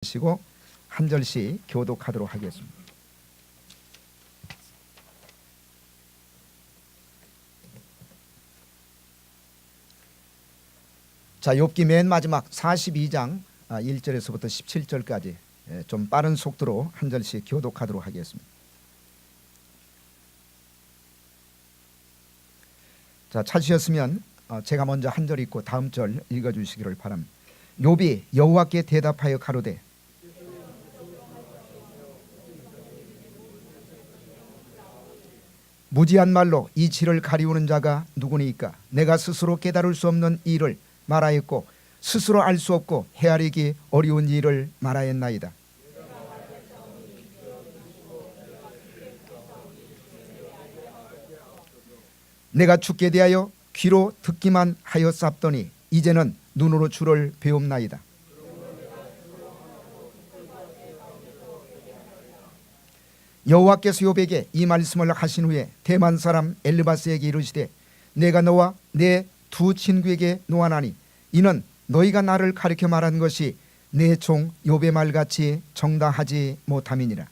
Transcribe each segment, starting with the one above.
시고 한 절씩 교독하도록 하겠습니다. 자, 욥기 맨 마지막 42장 1절에서부터 17절까지 좀 빠른 속도로 한 절씩 교독하도록 하겠습니다. 자, 찾으셨으면 제가 먼저 한 절 읽고 다음 절 읽어주시기를 바랍니다. 욥이 여호와께 대답하여 가로되 무지한 말로 이 질을 가리우는 자가 누구니까? 내가 스스로 깨달을 수 없는 일을 말하였고 스스로 알 수 없고 헤아리기 어려운 일을 말하였나이다. 내가 죽게 대하여 귀로 듣기만 하였사옵더니 이제는 눈으로 주를 배웁나이다. 여호와께서 욥에게 이 말씀을 하신 후에 대만 사람 엘르바스에게 이르시되 내가 너와 내 두 친구에게 노하나니 이는 너희가 나를 가리켜 말한 것이 내 종 욥의 말같이 정당하지 못함이니라.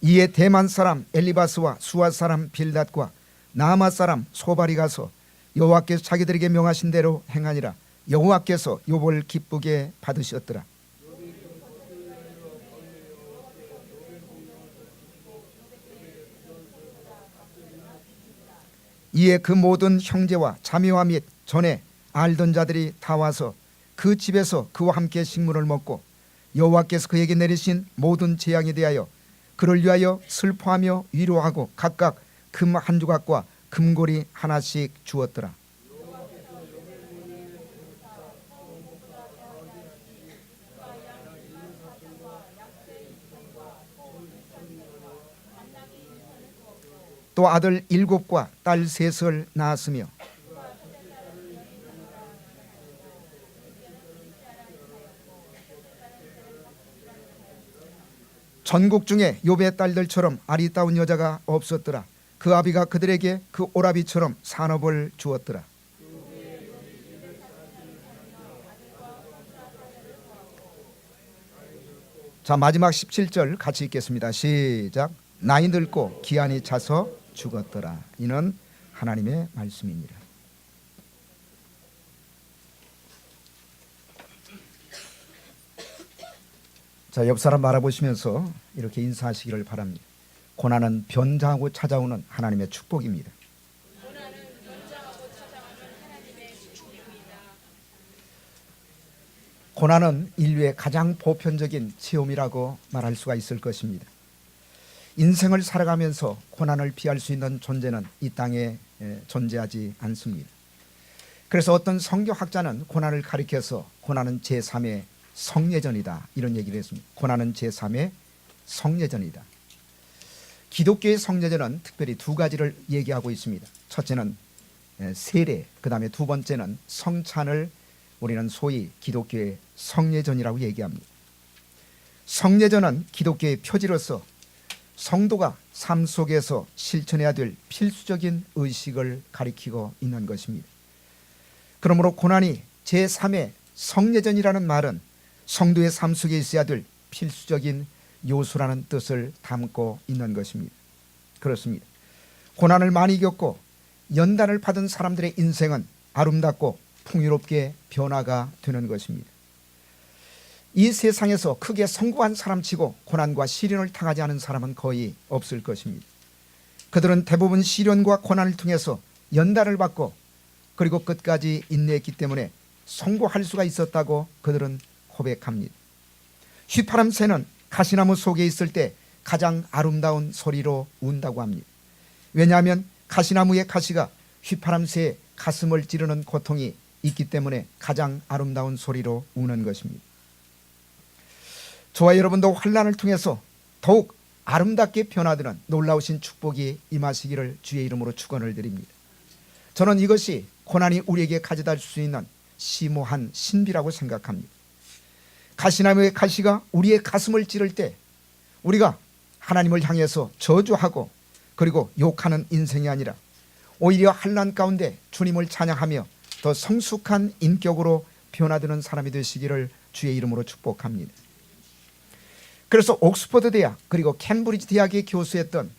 이에 대만 사람 엘리바스와 수아 사람 빌닷과 나아마 사람 소발이 가서 여호와께서 자기들에게 명하신 대로 행하니라. 여호와께서 욥을 기쁘게 받으셨더라. 이에 그 모든 형제와 자매와 및 전에 알던 자들이 다 와서 그 집에서 그와 함께 식물을 먹고 여호와께서 그에게 내리신 모든 재앙에 대하여 그를 위하여 슬퍼하며 위로하고 각각 금 한 조각과 금고리 하나씩 주었더라. 또 아들 7과 딸 3을 낳았으며 전국 중에 욥의 딸들처럼 아리따운 여자가 없었더라. 그 아비가 그들에게 그 오라비처럼 산업을 주었더라. 자, 마지막 17절 같이 읽겠습니다. 시작. 나이 늙고 기한이 차서 죽었더라. 이는 하나님의 말씀이니라. 자, 옆 사람 바라보시면서 이렇게 인사하시기를 바랍니다. 고난은 변장하고 찾아오는 하나님의 축복입니다. 고난은 인류의 가장 보편적인 체험이라고 말할 수가 있을 것입니다. 인생을 살아가면서 고난을 피할 수 있는 존재는 이 땅에 존재하지 않습니다. 그래서 어떤 성경학자는 고난을 가리켜서 고난은 제3의 성례전이다 이런 얘기를 했습니다. 고난은 제3의 성례전이다. 기독교의 성례전은 특별히 두 가지를 얘기하고 있습니다. 첫째는 세례, 그 다음에 두 번째는 성찬을 우리는 소위 기독교의 성례전이라고 얘기합니다. 성례전은 기독교의 표지로서 성도가 삶 속에서 실천해야 될 필수적인 의식을 가리키고 있는 것입니다. 그러므로 고난이 제3의 성례전이라는 말은 성도의 삶 속에 있어야 될 필수적인 요소라는 뜻을 담고 있는 것입니다. 그렇습니다. 고난을 많이 겪고 연단을 받은 사람들의 인생은 아름답고 풍요롭게 변화가 되는 것입니다. 이 세상에서 크게 성공한 사람치고 고난과 시련을 당하지 않은 사람은 거의 없을 것입니다. 그들은 대부분 시련과 고난을 통해서 연단을 받고 그리고 끝까지 인내했기 때문에 성공할 수가 있었다고 그들은 고백합니다. 휘파람 새는 가시나무 속에 있을 때 가장 아름다운 소리로 운다고 합니다. 왜냐하면 가시나무의 가시가 휘파람 새의 가슴을 찌르는 고통이 있기 때문에 가장 아름다운 소리로 우는 것입니다. 저와 여러분도 환난을 통해서 더욱 아름답게 변화되는 놀라우신 축복이 임하시기를 주의 이름으로 축원을 드립니다. 저는 이것이 고난이 우리에게 가져다 줄 수 있는 심오한 신비라고 생각합니다. 가시나무의 가시가 우리의 가슴을 찌를 때 우리가 하나님을 향해서 저주하고 그리고 욕하는 인생이 아니라 오히려 환난 가운데 주님을 찬양하며 더 성숙한 인격으로 변화되는 사람이 되시기를 주의 이름으로 축복합니다. 그래서 옥스퍼드 대학 그리고 캠브리지 대학에 교수했던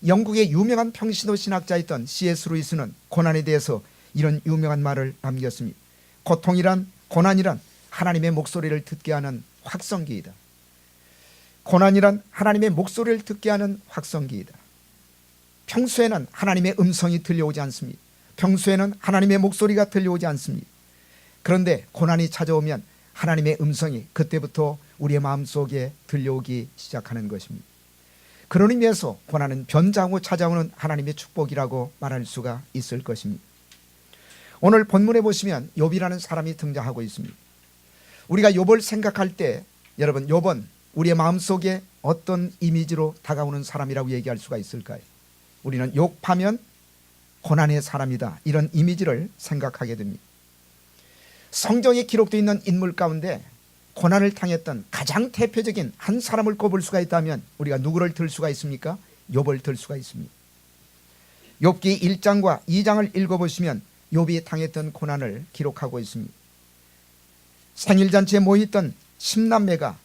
영국의 유명한 평신도 신학자였던 C.S. 루이스는 고난에 대해서 이런 유명한 말을 남겼습니다. 고통이란 고난이란 하나님의 목소리를 듣게 하는 확성기이다. 고난이란 하나님의 목소리를 듣게 하는 확성기이다. 평소에는 하나님의 음성이 들려오지 않습니다. 평소에는 하나님의 목소리가 들려오지 않습니다. 그런데 고난이 찾아오면 하나님의 음성이 그때부터 우리의 마음속에 들려오기 시작하는 것입니다. 그런 의미에서 고난은 변장하고 찾아오는 하나님의 축복이라고 말할 수가 있을 것입니다. 오늘 본문에 보시면 욥이라는 사람이 등장하고 있습니다. 우리가 욥을 생각할 때 여러분 욥은 우리의 마음속에 어떤 이미지로 다가오는 사람이라고 얘기할 수가 있을까요? 우리는 욥하면 고난의 사람이다 이런 이미지를 생각하게 됩니다. 성경에 기록되어 있는 인물 가운데 고난을 당했던 가장 대표적인 한 사람을 꼽을 수가 있다면 우리가 누구를 들 수가 있습니까? 욥을 들 수가 있습니다. 욥기 1장과 2장을 읽어보시면 욥이 당했던 고난을 기록하고 있습니다. 생일잔치에 모여있던 10남매가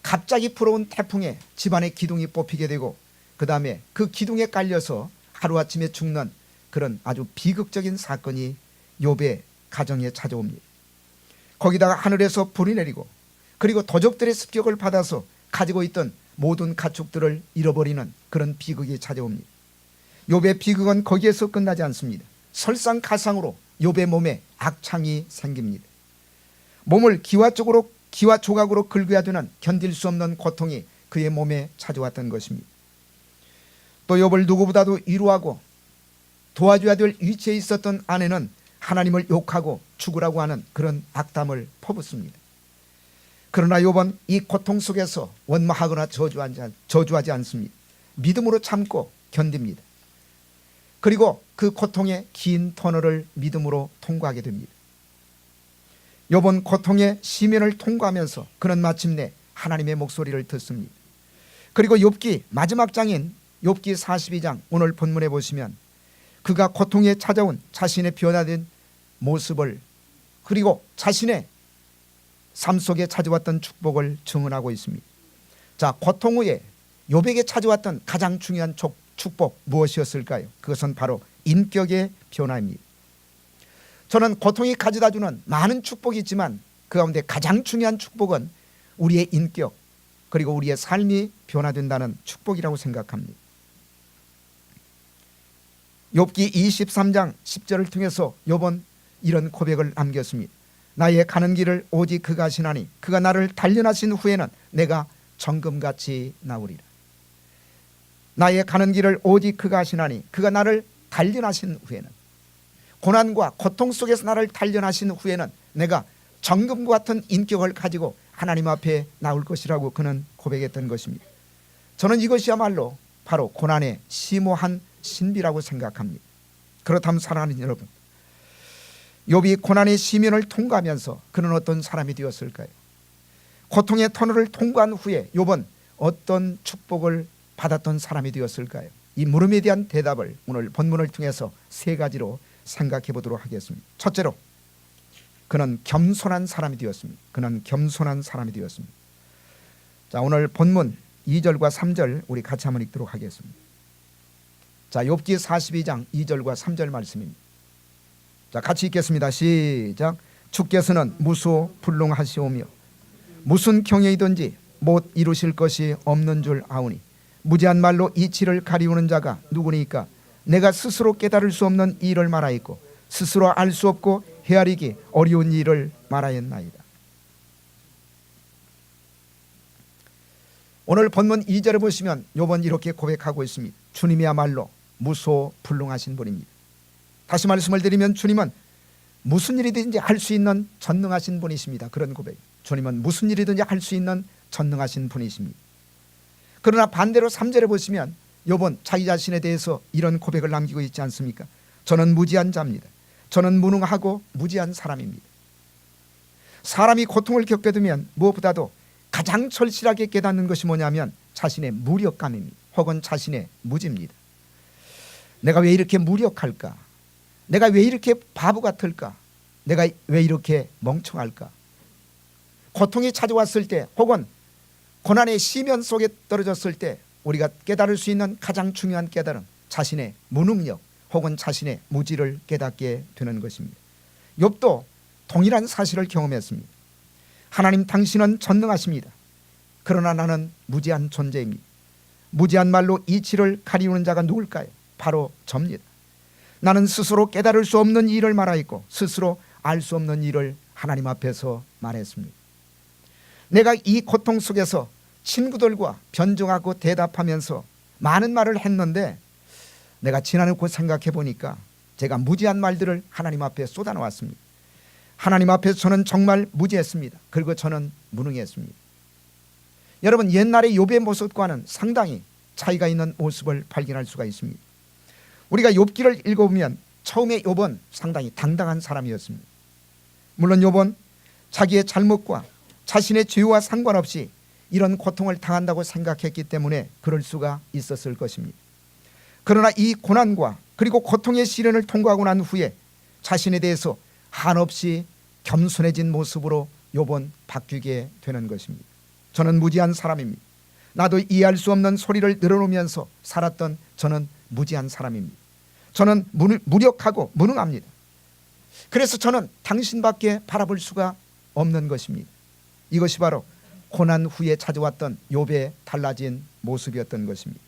갑자기 불어온 태풍에 집안의 기둥이 뽑히게 되고 그 다음에 그 기둥에 깔려서 하루아침에 죽는 그런 아주 비극적인 사건이 욥의 가정에 찾아옵니다. 거기다가 하늘에서 불이 내리고 그리고 도적들의 습격을 받아서 가지고 있던 모든 가축들을 잃어버리는 그런 비극이 찾아옵니다. 욥의 비극은 거기에서 끝나지 않습니다. 설상가상으로 욥의 몸에 악창이 생깁니다. 몸을 기와 조각으로 긁어야 되는 견딜 수 없는 고통이 그의 몸에 찾아왔던 것입니다. 또 욥을 누구보다도 위로하고 도와줘야 될 위치에 있었던 아내는 하나님을 욕하고 죽으라고 하는 그런 악담을 퍼붓습니다. 그러나 욥은 이 고통 속에서 원망하거나 저주하지 않습니다. 믿음으로 참고 견딥니다. 그리고 그 고통의 긴 터널을 믿음으로 통과하게 됩니다. 욥은 고통의 시면을 통과하면서 그는 마침내 하나님의 목소리를 듣습니다. 그리고 욥기 마지막 장인 욥기 42장 오늘 본문에 보시면 그가 고통에 찾아온 자신의 변화된 모습을 그리고 자신의 삶 속에 찾아왔던 축복을 증언하고 있습니다. 자, 고통 후에 욥에게 찾아왔던 가장 중요한 축복 무엇이었을까요? 그것은 바로 인격의 변화입니다. 저는 고통이 가져다주는 많은 축복이 있지만 그 가운데 가장 중요한 축복은 우리의 인격 그리고 우리의 삶이 변화된다는 축복이라고 생각합니다. 욥기 23장 10절을 통해서 욥은 이런 고백을 남겼습니다. 나의 가는 길을 오직 그가 아시나니 그가 나를 단련하신 후에는 내가 정금같이 나오리라. 나의 가는 길을 오직 그가 아시나니 그가 나를 단련하신 후에는 고난과 고통 속에서 나를 단련하신 후에는 내가 정금과 같은 인격을 가지고 하나님 앞에 나올 것이라고 그는 고백했던 것입니다. 저는 이것이야말로 바로 고난의 심오한 신비라고 생각합니다. 그렇다면 사랑하는 여러분, 욥이 고난의 시면을 통과하면서 그는 어떤 사람이 되었을까요? 고통의 터널을 통과한 후에 욥은 어떤 축복을 받았던 사람이 되었을까요? 이 물음에 대한 대답을 오늘 본문을 통해서 세 가지로 생각해 보도록 하겠습니다. 첫째로 그는 겸손한 사람이 되었습니다. 그는 겸손한 사람이 되었습니다. 자, 오늘 본문 2절과 3절 우리 같이 한번 읽도록 하겠습니다. 자, 욥기 42장 2절과 3절 말씀입니다. 자, 같이 읽겠습니다. 시작. 주께서는 무소불능하시오며 무슨 경외이든지 못 이루실 것이 없는 줄 아오니 무지한 말로 이치를 가리우는 자가 누구니까 내가 스스로 깨달을 수 없는 일을 말하였고 스스로 알 수 없고 헤아리기 어려운 일을 말하였나이다. 오늘 본문 2절을 보시면 욥은 이렇게 고백하고 있습니다. 주님이야말로 무소불능하신 분입니다. 다시 말씀을 드리면 주님은 무슨 일이든지 할 수 있는 전능하신 분이십니다. 그런 고백. 주님은 무슨 일이든지 할 수 있는 전능하신 분이십니다. 그러나 반대로 3절에 보시면 욥은 자기 자신에 대해서 이런 고백을 남기고 있지 않습니까? 저는 무지한 자입니다. 저는 무능하고 무지한 사람입니다. 사람이 고통을 겪게 되면 무엇보다도 가장 절실하게 깨닫는 것이 뭐냐면 자신의 무력감입니다. 혹은 자신의 무지입니다. 내가 왜 이렇게 무력할까? 내가 왜 이렇게 바보 같을까? 내가 왜 이렇게 멍청할까? 고통이 찾아왔을 때 혹은 고난의 시면 속에 떨어졌을 때 우리가 깨달을 수 있는 가장 중요한 깨달음, 자신의 무능력 혹은 자신의 무지를 깨닫게 되는 것입니다. 욥도 동일한 사실을 경험했습니다. 하나님, 당신은 전능하십니다. 그러나 나는 무지한 존재입니다. 무지한 말로 이치를 가리우는 자가 누굴까요? 바로 접니다. 나는 스스로 깨달을 수 없는 일을 말하였고 스스로 알 수 없는 일을 하나님 앞에서 말했습니다. 내가 이 고통 속에서 친구들과 변증하고 대답하면서 많은 말을 했는데 내가 지나놓고 생각해 보니까 제가 무지한 말들을 하나님 앞에 쏟아놓았습니다. 하나님 앞에서 저는 정말 무지했습니다. 그리고 저는 무능했습니다. 여러분, 옛날의 욥의 모습과는 상당히 차이가 있는 모습을 발견할 수가 있습니다. 우리가 욥기를 읽어보면 처음에 욥은 상당히 당당한 사람이었습니다. 물론 욥은 자기의 잘못과 자신의 죄와 상관없이 이런 고통을 당한다고 생각했기 때문에 그럴 수가 있었을 것입니다. 그러나 이 고난과 그리고 고통의 시련을 통과하고 난 후에 자신에 대해서 한없이 겸손해진 모습으로 욥은 바뀌게 되는 것입니다. 저는 무지한 사람입니다. 나도 이해할 수 없는 소리를 늘어놓으면서 살았던 저는 무지한 사람입니다. 저는 무력하고 무능합니다. 그래서 저는 당신밖에 바라볼 수가 없는 것입니다. 이것이 바로 고난 후에 찾아왔던 욥의 달라진 모습이었던 것입니다.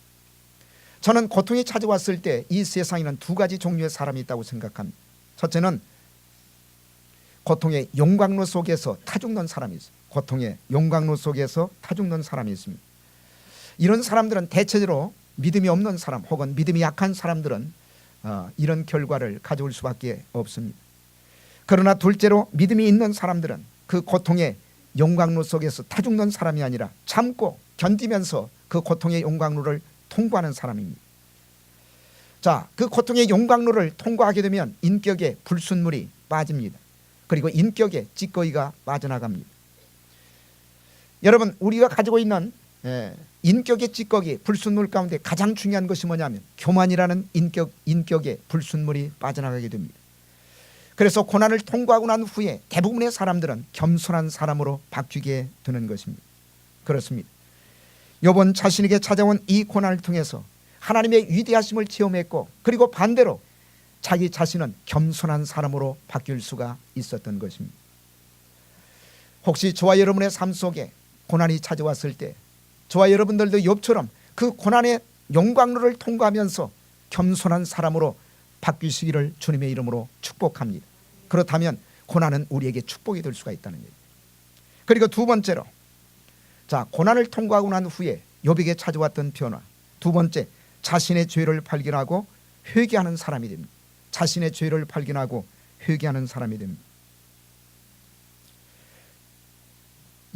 저는 고통이 찾아왔을 때 이 세상에는 두 가지 종류의 사람이 있다고 생각합니다. 첫째는 고통의 용광로 속에서 타죽는 사람이 있습니다. 고통의 용광로 속에서 타죽는 사람이 있습니다. 이런 사람들은 대체적으로 믿음이 없는 사람 혹은 믿음이 약한 사람들은 이런 결과를 가져올 수밖에 없습니다. 그러나 둘째로 믿음이 있는 사람들은 그 고통의 용광로 속에서 타죽는 사람이 아니라 참고 견디면서 그 고통의 용광로를 통과하는 사람입니다. 자, 그 고통의 용광로를 통과하게 되면 인격의 불순물이 빠집니다. 그리고 인격의 찌꺼기가 빠져나갑니다. 여러분, 우리가 가지고 있는 인격의 찌꺼기, 불순물 가운데 가장 중요한 것이 뭐냐면 교만이라는 인격의 불순물이 빠져나가게 됩니다. 그래서 고난을 통과하고 난 후에 대부분의 사람들은 겸손한 사람으로 바뀌게 되는 것입니다. 그렇습니다. 욥은 자신에게 찾아온 이 고난을 통해서 하나님의 위대하심을 체험했고 그리고 반대로 자기 자신은 겸손한 사람으로 바뀔 수가 있었던 것입니다. 혹시 저와 여러분의 삶 속에 고난이 찾아왔을 때 저와 여러분들도 욥처럼 그 고난의 용광로를 통과하면서 겸손한 사람으로 바뀌시기를 주님의 이름으로 축복합니다. 그렇다면 고난은 우리에게 축복이 될 수가 있다는 얘기입니다. 그리고 두 번째로, 자, 고난을 통과하고 난 후에 욥에게 찾아왔던 변화, 두 번째, 자신의 죄를 발견하고 회개하는 사람이 됩니다. 자신의 죄를 발견하고 회개하는 사람이 됩니다.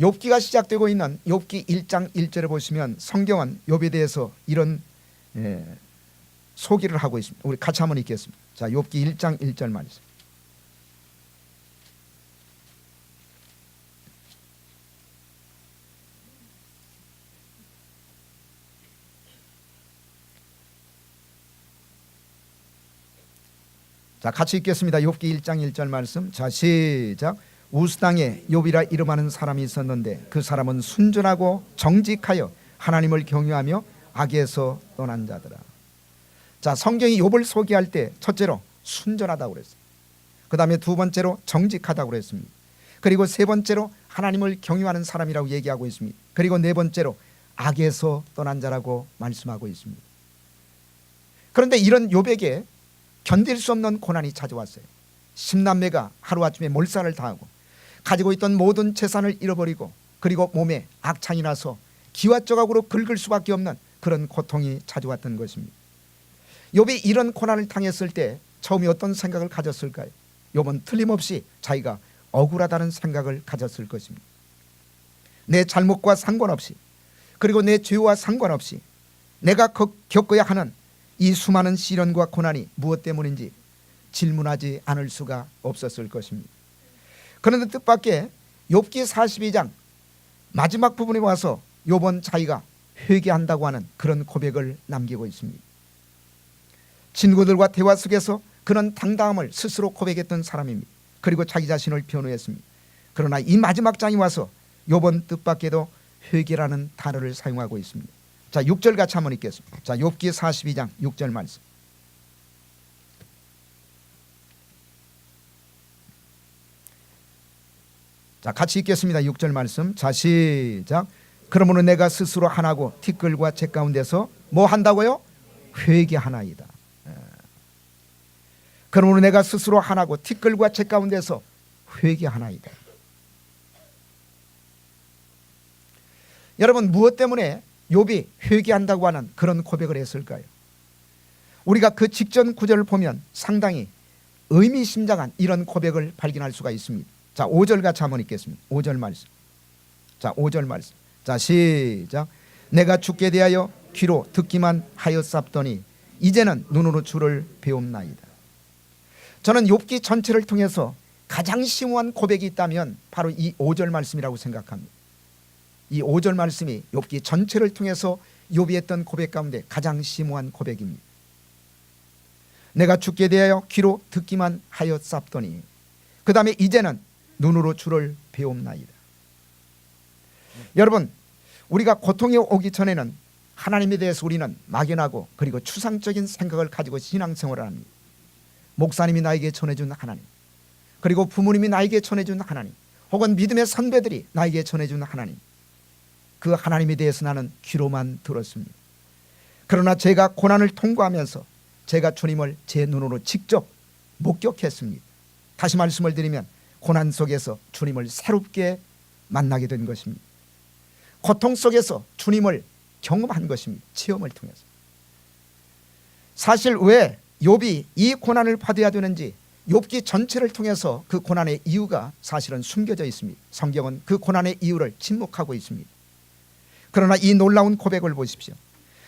욥기가 시작되고 있는 욥기 1장 1절을 보시면 성경은 욥에 대해서 이런 소개를 하고 있습니다. 우리 같이 한번 읽겠습니다. 자, 욥기 1장 1절 말씀. 자, 같이 읽겠습니다. 욥기 1장 1절 말씀. 자, 시작. 우스 땅에 욥이라 이름하는 사람이 있었는데 그 사람은 순전하고 정직하여 하나님을 경유하며 악에서 떠난 자더라. 자, 성경이 욥을 소개할 때 첫째로 순전하다고 그랬어요. 그 다음에 두 번째로 정직하다고 그랬습니다. 그리고 세 번째로 하나님을 경유하는 사람이라고 얘기하고 있습니다. 그리고 네 번째로 악에서 떠난 자라고 말씀하고 있습니다. 그런데 이런 욥에게 견딜 수 없는 고난이 찾아왔어요. 10남매가 하루아침에 몰살을 당하고 가지고 있던 모든 재산을 잃어버리고 그리고 몸에 악창이 나서 기와 조각으로 긁을 수밖에 없는 그런 고통이 찾아왔던 것입니다. 욥이 이런 고난을 당했을 때 처음에 어떤 생각을 가졌을까요? 욥은 틀림없이 자기가 억울하다는 생각을 가졌을 것입니다. 내 잘못과 상관없이 그리고 내 죄와 상관없이 내가 겪어야 하는 이 수많은 시련과 고난이 무엇 때문인지 질문하지 않을 수가 없었을 것입니다. 그런데 뜻밖의 욥기 42장 마지막 부분에 와서 욥은 자기가 회개한다고 하는 그런 고백을 남기고 있습니다. 친구들과 대화 속에서 그런 당당함을 스스로 고백했던 사람입니다. 그리고 자기 자신을 변호했습니다. 그러나 이 마지막 장이 와서 욥은 뜻밖에도 회개라는 단어를 사용하고 있습니다. 자, 6절 같이 한번 읽겠습니다. 자, 욥기 42장 6절 말씀. 자, 같이 읽겠습니다. 6절 말씀. 자, 시작. 그러므로 내가 스스로 하나고 티끌과 재 가운데서 뭐 한다고요? 회개하나이다. 그러므로 내가 스스로 하나고 티끌과 재 가운데서 회개하나이다. 여러분, 무엇 때문에 욥이 회개한다고 하는 그런 고백을 했을까요? 우리가 그 직전 구절을 보면 상당히 의미심장한 이런 고백을 발견할 수가 있습니다. 자, 5절 같이 한번 읽겠습니다. 5절 말씀. 자, 5절 말씀. 자, 시작. 내가 죽게 대하여 귀로 듣기만 하였사더니 이제는 눈으로 주를 배움나이다. 저는 욥기 전체를 통해서 가장 심오한 고백이 있다면 바로 이 5절 말씀이라고 생각합니다. 이 5절 말씀이 욥기 전체를 통해서 욥이 했던 고백 가운데 가장 심오한 고백입니다. 내가 죽게 대하여 귀로 듣기만 하였사더니 그 다음에 이제는 눈으로 주를 배움나이다. 여러분, 우리가 고통이 오기 전에는 하나님에 대해서 우리는 막연하고 그리고 추상적인 생각을 가지고 신앙생활을 합니다. 목사님이 나에게 전해준 하나님, 그리고 부모님이 나에게 전해준 하나님, 혹은 믿음의 선배들이 나에게 전해준 하나님, 그 하나님에 대해서 나는 귀로만 들었습니다. 그러나 제가 고난을 통과하면서 제가 주님을 제 눈으로 직접 목격했습니다. 다시 말씀을 드리면 고난 속에서 주님을 새롭게 만나게 된 것입니다. 고통 속에서 주님을 경험한 것입니다. 체험을 통해서. 사실 왜 욥이 이 고난을 받아야 되는지 욥기 전체를 통해서 그 고난의 이유가 사실은 숨겨져 있습니다. 성경은 그 고난의 이유를 침묵하고 있습니다. 그러나 이 놀라운 고백을 보십시오.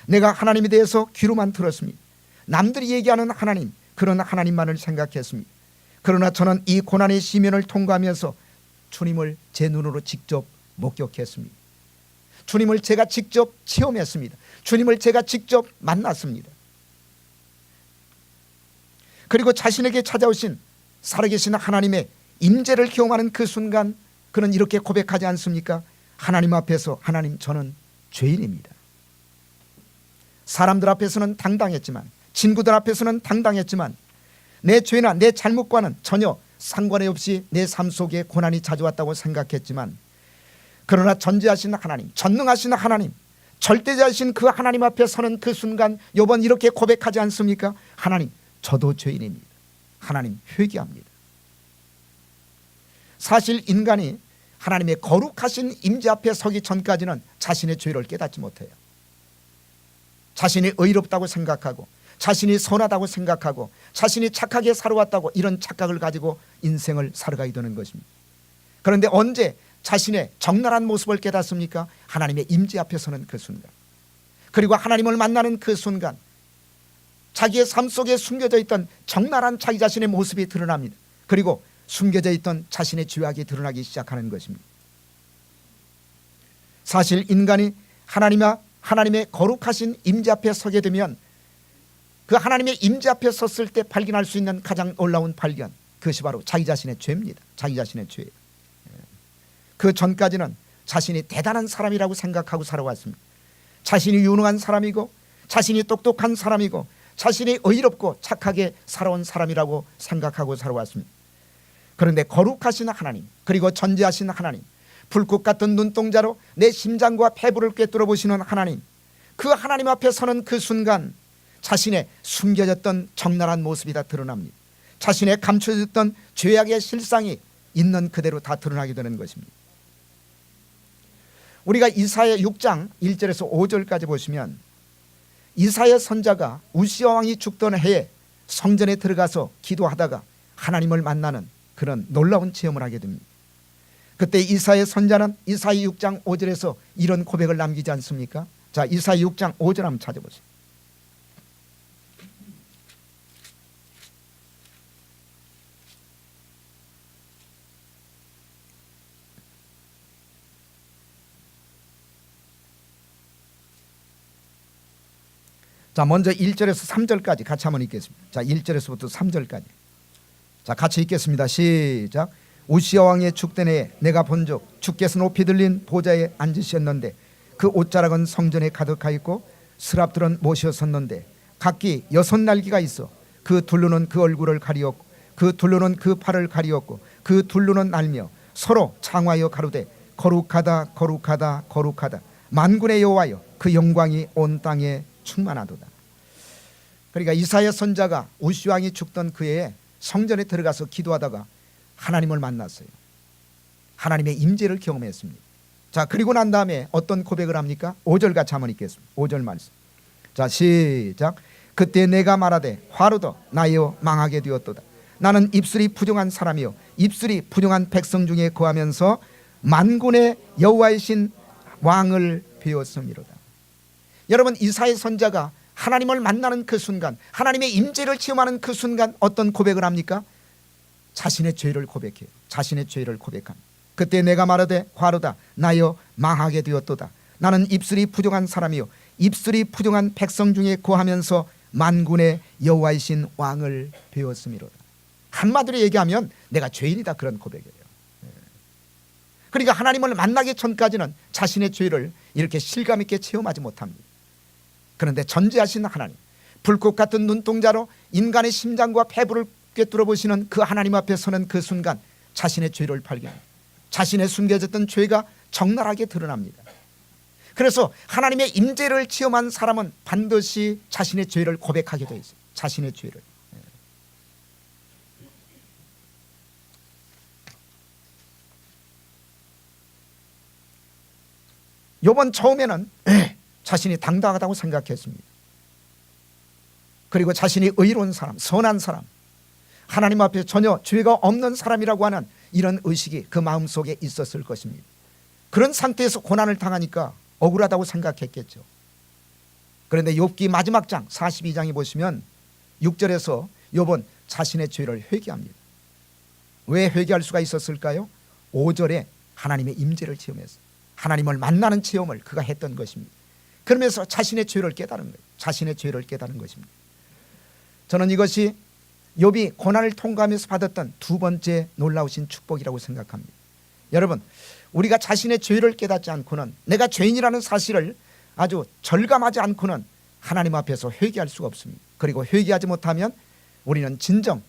내가 하나님에 대해서 귀로만 들었습니다. 남들이 얘기하는 하나님, 그런 하나님만을 생각했습니다. 그러나 저는 이 고난의 시면을 통과하면서 주님을 제 눈으로 직접 목격했습니다. 주님을 제가 직접 체험했습니다. 주님을 제가 직접 만났습니다. 그리고 자신에게 찾아오신 살아계신 하나님의 임재를 경험하는 그 순간 그는 이렇게 고백하지 않습니까? 하나님 앞에서 하나님, 저는 죄인입니다. 사람들 앞에서는 당당했지만, 친구들 앞에서는 당당했지만 내 죄나 내 잘못과는 전혀 상관이 없이 내 삶 속에 고난이 찾아왔다고 생각했지만, 그러나 전지하신 하나님, 전능하신 하나님, 절대자이신 그 하나님 앞에 서는 그 순간 욥은 이렇게 고백하지 않습니까? 하나님, 저도 죄인입니다. 하나님, 회개합니다. 사실 인간이 하나님의 거룩하신 임재 앞에 서기 전까지는 자신의 죄를 깨닫지 못해요. 자신이 의롭다고 생각하고 자신이 선하다고 생각하고 자신이 착하게 살아왔다고 이런 착각을 가지고 인생을 살아가게 되는 것입니다. 그런데 언제 자신의 적나라한 모습을 깨닫습니까? 하나님의 임재 앞에 서는 그 순간, 그리고 하나님을 만나는 그 순간 자기의 삶 속에 숨겨져 있던 적나라한 자기 자신의 모습이 드러납니다. 그리고 숨겨져 있던 자신의 죄악이 드러나기 시작하는 것입니다. 사실 인간이 하나님의 거룩하신 임재 앞에 서게 되면 그 하나님의 임재 앞에 섰을 때 발견할 수 있는 가장 놀라운 발견, 그것이 바로 자기 자신의 죄입니다. 자기 자신의 죄예요. 그 전까지는 자신이 대단한 사람이라고 생각하고 살아왔습니다. 자신이 유능한 사람이고 자신이 똑똑한 사람이고 자신이 의롭고 착하게 살아온 사람이라고 생각하고 살아왔습니다. 그런데 거룩하신 하나님, 그리고 전지하신 하나님, 불꽃 같은 눈동자로 내 심장과 폐부를 꿰뚫어 보시는 하나님, 그 하나님 앞에 서는 그 순간 자신의 숨겨졌던 적나라한 모습이 다 드러납니다. 자신의 감춰졌던 죄악의 실상이 있는 그대로 다 드러나게 되는 것입니다. 우리가 이사야 6장 1절에서 5절까지 보시면 이사야 선자가 우시아 왕이 죽던 해에 성전에 들어가서 기도하다가 하나님을 만나는 그런 놀라운 체험을 하게 됩니다. 그때 이사야 선자는 이사야 6장 5절에서 이런 고백을 남기지 않습니까? 자, 이사야 6장 5절 한번 찾아보세요. 자, 먼저 1절에서 3절까지 같이 한번 읽겠습니다. 자, 1절에서부터 3절까지. 자, 같이 읽겠습니다. 시작. 우시야 왕의 죽던 해에 내가 본즉 주께서 높이 들린 보좌에 앉으셨는데 그 옷자락은 성전에 가득하였고 스랍들은 모셔 섰는데 각기 6날개가 있어 그 둘로는 그 얼굴을 가리었고 그 둘로는 그 팔을 가리었고 그 둘로는 날며 서로 창하여 가로되 거룩하다 거룩하다 거룩하다 만군의 여호와여 그 영광이 온 땅에 충만하도다. 그러니까 이사야 선지자가 우시 왕이 죽던 그 해에 성전에 들어가서 기도하다가 하나님을 만났어요. 하나님의 임재를 경험했습니다. 자, 그리고 난 다음에 어떤 고백을 합니까? 5절 같이 한번 읽겠습니다. 5절 말씀. 자, 시작. 그때 내가 말하되 화로도 나여 망하게 되었도다. 나는 입술이 부정한 사람이요 입술이 부정한 백성 중에 거하면서 만군의 여호와이신 왕을 배웠음이로다. 여러분, 이사야 선지자가 하나님을 만나는 그 순간, 하나님의 임재를 체험하는 그 순간 어떤 고백을 합니까? 자신의 죄를 고백해요. 자신의 죄를 고백합니다. 그때 내가 말하되 화로다 나여 망하게 되었도다. 나는 입술이 부정한 사람이요 입술이 부정한 백성 중에 거하면서 만군의 여호와이신 왕을 배웠음이로다. 한마디로 얘기하면 내가 죄인이다, 그런 고백이에요. 그러니까 하나님을 만나기 전까지는 자신의 죄를 이렇게 실감 있게 체험하지 못합니다. 그런데 전지하신 하나님, 불꽃 같은 눈동자로 인간의 심장과 폐부를 꿰뚫어 보시는 그 하나님 앞에 서는 그 순간 자신의 죄를 발견합니다. 자신의 숨겨졌던 죄가 적나라하게 드러납니다. 그래서 하나님의 임재를 체험한 사람은 반드시 자신의 죄를 고백하게 되어 있어요. 자신의 죄를. 요번 처음에는 자신이 당당하다고 생각했습니다. 그리고 자신이 의로운 사람, 선한 사람, 하나님 앞에 전혀 죄가 없는 사람이라고 하는 이런 의식이 그 마음속에 있었을 것입니다. 그런 상태에서 고난을 당하니까 억울하다고 생각했겠죠. 그런데 욥기 마지막 장 42장에 보시면 6절에서 욥은 자신의 죄를 회개합니다. 왜 회개할 수가 있었을까요? 5절에 하나님의 임재를 체험했어요. 하나님을 만나는 체험을 그가 했던 것입니다. 그러면서 자신의 죄를 깨달은 거예요. 자신의 죄를 깨달은 것입니다. 저는 이것이 욥이 고난을 통과하면서 받았던 두 번째 놀라우신 축복이라고 생각합니다. 여러분, 우리가 자신의 죄를 깨닫지 않고는, 내가 죄인이라는 사실을 아주 절감하지 않고는 하나님 앞에서 회개할 수가 없습니다. 그리고 회개하지 못하면 우리는 진정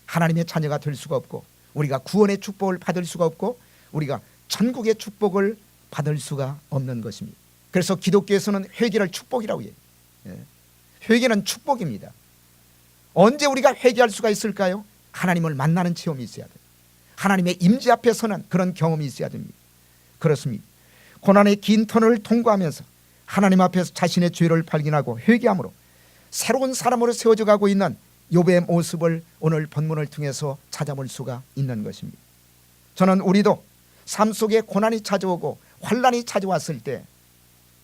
하나님의 자녀가 될 수가 없고, 우리가 구원의 축복을 받을 수가 없고, 우리가 천국의 축복을 받을 수가 없는 것입니다. 그래서 기독교에서는 회개를 축복이라고 해요. 회개는 축복입니다. 언제 우리가 회개할 수가 있을까요? 하나님을 만나는 체험이 있어야 돼요. 하나님의 임재 앞에서는 그런 경험이 있어야 됩니다. 그렇습니다. 고난의 긴 터널을 통과하면서 하나님 앞에서 자신의 죄를 발견하고 회개함으로 새로운 사람으로 세워져 가고 있는 욥의 모습을 오늘 본문을 통해서 찾아볼 수가 있는 것입니다. 저는 우리도 삶 속에 고난이 찾아오고 환난이 찾아왔을 때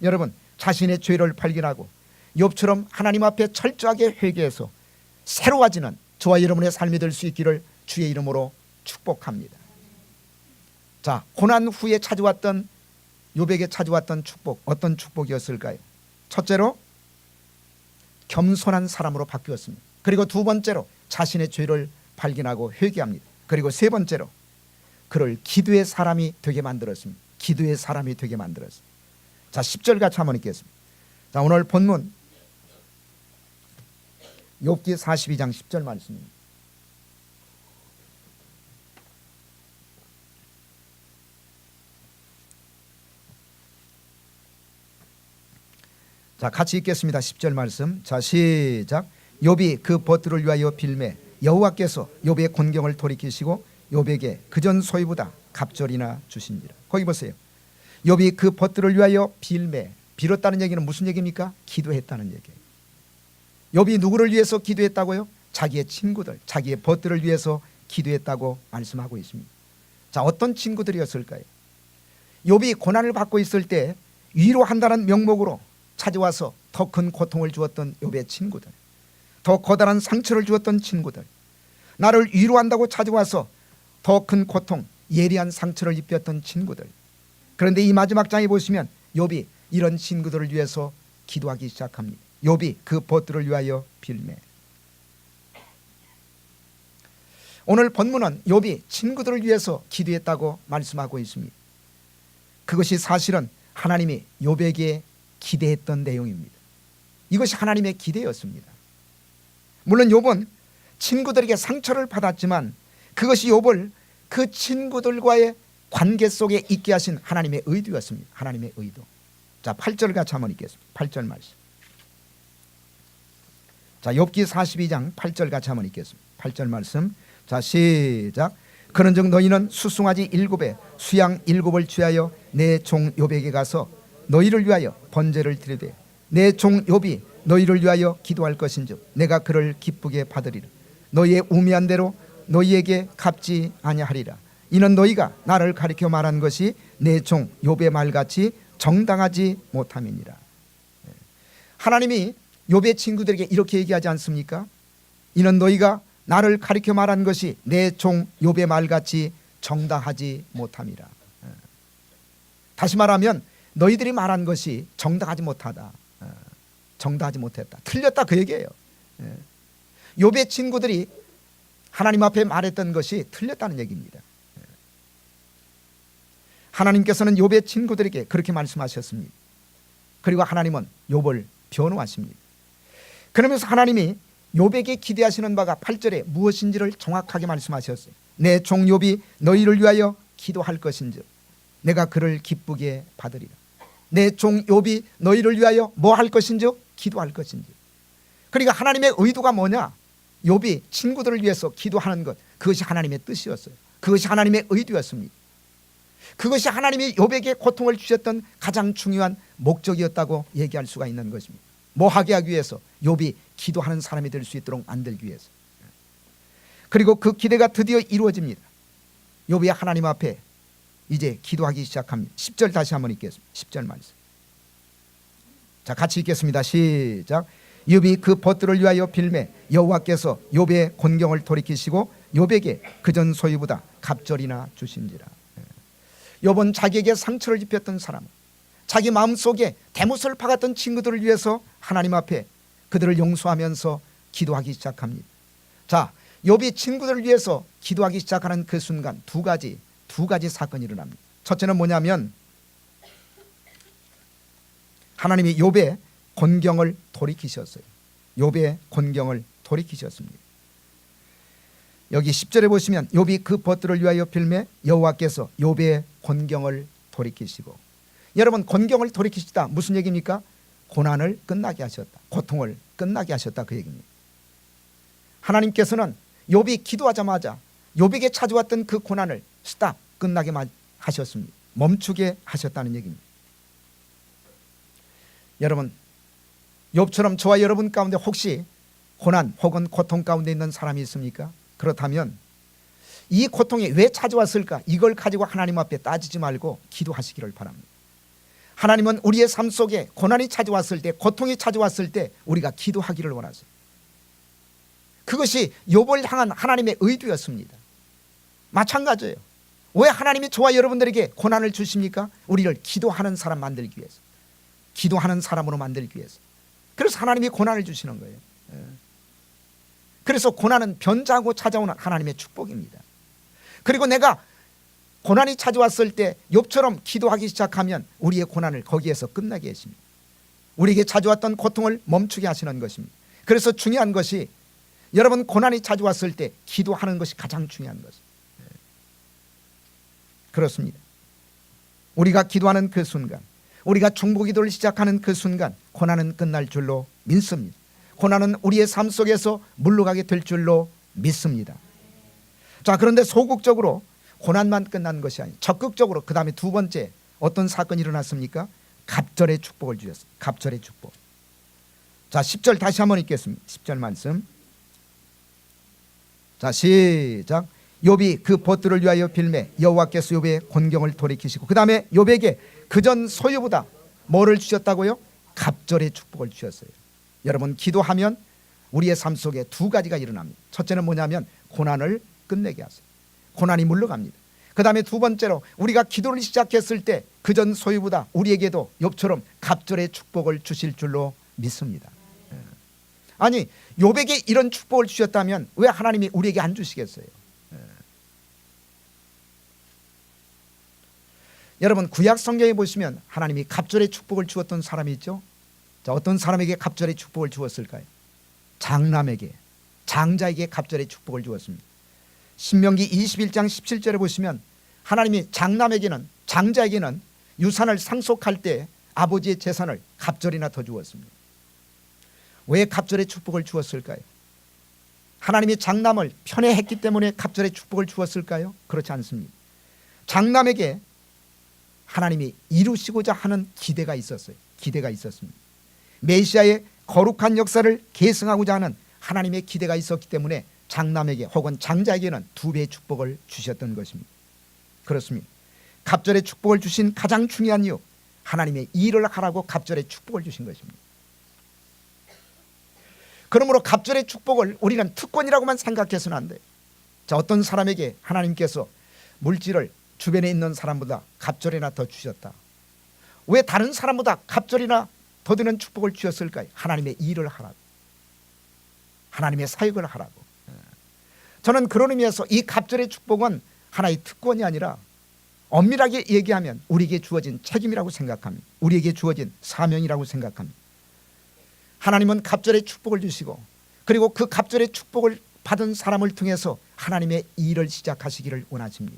여러분, 자신의 죄를 발견하고 욥처럼 하나님 앞에 철저하게 회개해서 새로워지는 저와 여러분의 삶이 될 수 있기를 주의 이름으로 축복합니다. 자, 고난 후에 찾아왔던 욥에게 찾아왔던 축복, 어떤 축복이었을까요? 첫째로 겸손한 사람으로 바뀌었습니다. 그리고 두 번째로 자신의 죄를 발견하고 회개합니다. 그리고 세 번째로 그를 기도의 사람이 되게 만들었습니다. 기도의 사람이 되게 만들었습니다. 자, 10절 같이 한번 읽겠습니다. 자, 오늘 본문 욥기 42장 10절 말씀입니다. 자, 같이 읽겠습니다. 10절 말씀. 자, 시작. 욥이 그 벗들을 위하여 빌매 여호와께서 욥의 곤경을 돌이키시고 욥에게 그전 소유보다 갑절이나 주신지라. 거기 보세요. 욥이 그 벗들을 위하여 빌매, 빌었다는 얘기는 무슨 얘기입니까? 기도했다는 얘기예요. 욥이 누구를 위해서 기도했다고요? 자기의 친구들, 자기의 벗들을 위해서 기도했다고 말씀하고 있습니다. 자, 어떤 친구들이었을까요? 욥이 고난을 받고 있을 때 위로한다는 명목으로 찾아와서 더 큰 고통을 주었던 욥의 친구들, 더 커다란 상처를 주었던 친구들, 나를 위로한다고 찾아와서 더 큰 고통, 예리한 상처를 입혔던 친구들. 그런데 이 마지막 장에 보시면 욥이 이런 친구들을 위해서 기도하기 시작합니다. 욥이 그 벗들을 위하여 빌매. 오늘 본문은 욥이 친구들을 위해서 기도했다고 말씀하고 있습니다. 그것이 사실은 하나님이 욥에게 기대했던 내용입니다. 이것이 하나님의 기대였습니다. 물론 욥은 친구들에게 상처를 받았지만 그것이 욥을 그 친구들과의 관계 속에 있게 하신 하나님의 의도였습니다. 하나님의 의도. 자, 8절 같이 한번 읽겠습니다. 8절 말씀. 자, 욥기 42장 8절 같이 한번 읽겠습니다. 8절 말씀. 자, 시작. 그런즉 너희는 수송아지 7에 수양 7을 취하여 내 종 욥에게 가서 너희를 위하여 번제를 드리되 내 종 욥이 너희를 위하여 기도할 것인즉 내가 그를 기쁘게 받으리라. 너희의 우매한 대로 너희에게 갚지 아니하리라. 이는 너희가 나를 가리켜 말한 것이 내 종 욥의 말같이 정당하지 못함이니라. 하나님이 욥의 친구들에게 이렇게 얘기하지 않습니까? 이는 너희가 나를 가리켜 말한 것이 내 종 욥의 말같이 정당하지 못함이라. 다시 말하면 너희들이 말한 것이 정당하지 못하다. 정당하지 못했다. 틀렸다 그 얘기예요. 욥의 친구들이 하나님 앞에 말했던 것이 틀렸다는 얘기입니다. 하나님께서는 욥의 친구들에게 그렇게 말씀하셨습니다. 그리고 하나님은 욥을 변호하십니다. 그러면서 하나님이 욥에게 기대하시는 바가 8절에 무엇인지를 정확하게 말씀하셨어요. 내 종 욥이 너희를 위하여 기도할 것인즉 내가 그를 기쁘게 받으리라. 내 종 욥이 너희를 위하여 뭐 할 것인즉 기도할 것인즉. 그러니까 하나님의 의도가 뭐냐? 욥이 친구들을 위해서 기도하는 것, 그것이 하나님의 뜻이었어요. 그것이 하나님의 의도였습니다. 그것이 하나님이 욥에게 고통을 주셨던 가장 중요한 목적이었다고 얘기할 수가 있는 것입니다. 뭐 하게 하기 위해서? 욥이 기도하는 사람이 될 수 있도록 만들기 위해서. 그리고 그 기대가 드디어 이루어집니다. 욥이 하나님 앞에 이제 기도하기 시작합니다. 10절 다시 한번 읽겠습니다. 10절 말씀. 자, 같이 읽겠습니다. 시작. 욥이 그 벗들을 위하여 빌매 여호와께서 욥의 곤경을 돌이키시고 욥에게 그전 소유보다 갑절이나 주신지라. 욥은 자기에게 상처를 입혔던 사람, 자기 마음속에 대못을 박았던 친구들을 위해서 하나님 앞에 그들을 용서하면서 기도하기 시작합니다. 자, 욥이 친구들을 위해서 기도하기 시작하는 그 순간 두 가지 사건이 일어납니다. 첫째는 뭐냐면 하나님이 욥의 곤경을 돌이키셨어요. 욥의 곤경을 돌이키셨습니다. 여기 10절에 보시면 욥이 그 벗들을 위하여 빌매 여호와께서 욥의 곤경을 돌이키시고. 여러분, 곤경을 돌이키시다 무슨 얘기입니까? 고난을 끝나게 하셨다. 고통을 끝나게 하셨다 그 얘기입니다. 하나님께서는 욥이 기도하자마자 욥에게 찾아왔던 그 고난을 스탑, 끝나게 하셨습니다. 멈추게 하셨다는 얘기입니다. 여러분, 욥처럼 저와 여러분 가운데 혹시 고난 혹은 고통 가운데 있는 사람이 있습니까? 그렇다면 이 고통이 왜 찾아왔을까? 이걸 가지고 하나님 앞에 따지지 말고 기도하시기를 바랍니다. 하나님은 우리의 삶 속에 고난이 찾아왔을 때, 고통이 찾아왔을 때 우리가 기도하기를 원하세요. 그것이 욥을 향한 하나님의 의도였습니다. 마찬가지예요. 왜 하나님이 저와 여러분들에게 고난을 주십니까? 우리를 기도하는 사람 만들기 위해서, 기도하는 사람으로 만들기 위해서. 그래서 하나님이 고난을 주시는 거예요. 그래서 고난은 변자고 찾아오는 하나님의 축복입니다. 그리고 내가 고난이 찾아왔을 때 욥처럼 기도하기 시작하면 우리의 고난을 거기에서 끝나게 하십니다. 우리에게 찾아왔던 고통을 멈추게 하시는 것입니다. 그래서 중요한 것이 여러분, 고난이 찾아왔을 때 기도하는 것이 가장 중요한 것입니다. 그렇습니다. 우리가 기도하는 그 순간, 우리가 중보기도를 시작하는 그 순간 고난은 끝날 줄로 믿습니다. 고난은 우리의 삶 속에서 물러가게 될 줄로 믿습니다. 자, 그런데 소극적으로 고난만 끝난 것이 아니에요. 적극적으로 그 다음에 두 번째 어떤 사건이 일어났습니까? 갑절의 축복을 주셨어요. 갑절의 축복. 자, 10절 다시 한번 읽겠습니다. 10절 말씀. 자, 시작. 욥이 그 벗들을 위하여 빌매 여호와께서 욥의 곤경을 돌이키시고 그 다음에 욥에게 그전 소유보다 뭐를 주셨다고요? 갑절의 축복을 주셨어요. 여러분, 기도하면 우리의 삶 속에 두 가지가 일어납니다. 첫째는 뭐냐면 고난을 끝내게 하세요. 고난이 물러갑니다. 그 다음에 두 번째로 우리가 기도를 시작했을 때 그전 소유보다 우리에게도 욥처럼 갑절의 축복을 주실 줄로 믿습니다. 아니 욥에게 이런 축복을 주셨다면 왜 하나님이 우리에게 안 주시겠어요? 여러분 구약 성경에 보시면 하나님이 갑절의 축복을 주었던 사람이 있죠. 자, 어떤 사람에게 갑절의 축복을 주었을까요? 장남에게, 장자에게 갑절의 축복을 주었습니다. 신명기 21장 17절에 보시면 하나님이 장남에게는, 장자에게는 유산을 상속할 때 아버지의 재산을 갑절이나 더 주었습니다. 왜 갑절의 축복을 주었을까요? 하나님이 장남을 편애했기 때문에 갑절의 축복을 주었을까요? 그렇지 않습니다. 장남에게 하나님이 이루시고자 하는 기대가 있었어요. 기대가 있었습니다. 메시아의 거룩한 역사를 계승하고자 하는 하나님의 기대가 있었기 때문에 장남에게 혹은 장자에게는 2배의 축복을 주셨던 것입니다. 그렇습니다. 갑절의 축복을 주신 가장 중요한 이유, 하나님의 일을 하라고 갑절의 축복을 주신 것입니다. 그러므로 갑절의 축복을 우리는 특권이라고만 생각해서는 안 돼요. 자, 어떤 사람에게 하나님께서 물질을 주변에 있는 사람보다 갑절이나 더 주셨다. 왜 다른 사람보다 갑절이나 더 드는 축복을 주셨을까요? 하나님의 일을 하라고, 하나님의 사역을 하라고. 저는 그런 의미에서 이 갑절의 축복은 하나의 특권이 아니라 엄밀하게 얘기하면 우리에게 주어진 책임이라고 생각합니다. 우리에게 주어진 사명이라고 생각합니다. 하나님은 갑절의 축복을 주시고 그리고 그 갑절의 축복을 받은 사람을 통해서 하나님의 일을 시작하시기를 원하십니다.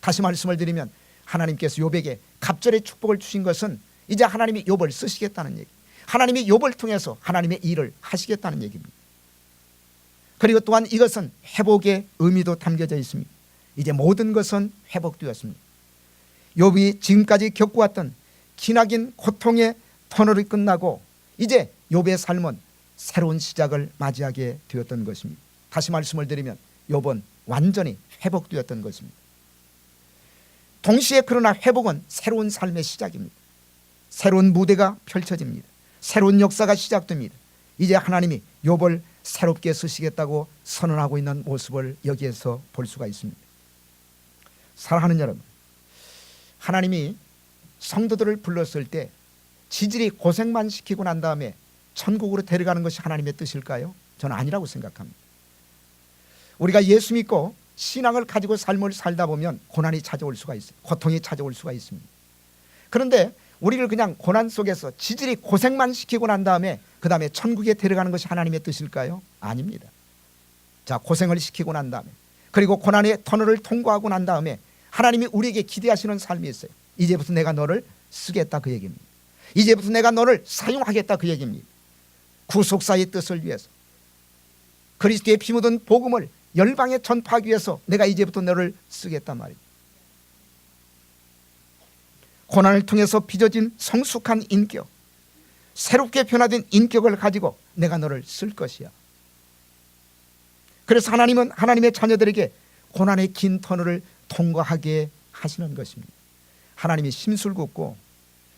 다시 말씀을 드리면 하나님께서 욥에게 갑절의 축복을 주신 것은 이제 하나님이 욥을 쓰시겠다는 얘기, 하나님이 욥을 통해서 하나님의 일을 하시겠다는 얘기입니다. 그리고 또한 이것은 회복의 의미도 담겨져 있습니다. 이제 모든 것은 회복되었습니다. 욥이 지금까지 겪어왔던 기나긴 고통의 터널이 끝나고 이제 욥의 삶은 새로운 시작을 맞이하게 되었던 것입니다. 다시 말씀을 드리면 욥은 완전히 회복되었던 것입니다. 동시에 그러나 회복은 새로운 삶의 시작입니다. 새로운 무대가 펼쳐집니다. 새로운 역사가 시작됩니다. 이제 하나님이 욥을 새롭게 쓰시겠다고 선언하고 있는 모습을 여기에서 볼 수가 있습니다. 사랑하는 여러분, 하나님이 성도들을 불렀을 때 지질이 고생만 시키고 난 다음에 천국으로 데려가는 것이 하나님의 뜻일까요? 저는 아니라고 생각합니다. 우리가 예수 믿고 신앙을 가지고 삶을 살다 보면 고난이 찾아올 수가 있어요. 고통이 찾아올 수가 있습니다. 그런데 우리를 그냥 고난 속에서 지질이 고생만 시키고 난 다음에 그 다음에 천국에 데려가는 것이 하나님의 뜻일까요? 아닙니다. 자, 고생을 시키고 난 다음에 그리고 고난의 터널을 통과하고 난 다음에 하나님이 우리에게 기대하시는 삶이 있어요. 이제부터 내가 너를 쓰겠다 그 얘기입니다. 이제부터 내가 너를 사용하겠다 그 얘기입니다. 구속사의 뜻을 위해서 그리스도의 피 묻은 복음을 열방에 전파하기 위해서 내가 이제부터 너를 쓰겠단 말입니다. 고난을 통해서 빚어진 성숙한 인격, 새롭게 변화된 인격을 가지고 내가 너를 쓸 것이야. 그래서 하나님은 하나님의 자녀들에게 고난의 긴 터널을 통과하게 하시는 것입니다. 하나님이 심술궂고